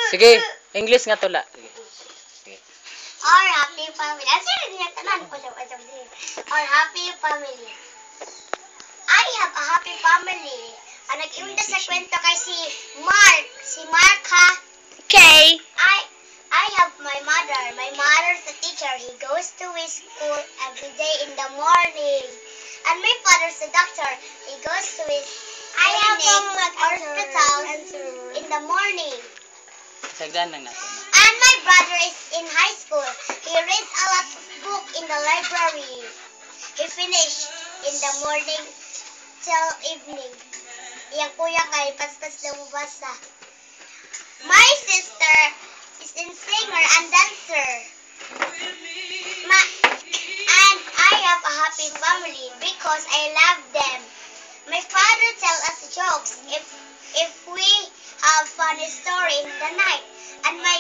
Sige, English nga tula. Sige. Sige. Our happy family. Sige, niya tanan ko sa sige. Our happy family. I have a happy family. Ang nag-iunda sa kwento kay si Mark. Si Mark ha. Okay. I have my mother. My mother's a teacher. He goes to his school every day in the morning. And my father's a doctor. He goes to his hospital in the morning. Sagdan lang natin. And my brother is in high school. He reads a lot of books in the library. He finished in the morning till evening. Iyang kuya kay paspas na mubasa. My sister is in singer and dancer. And I have a happy family because I love them. My father tells us jokes if we have funny story in the night. And my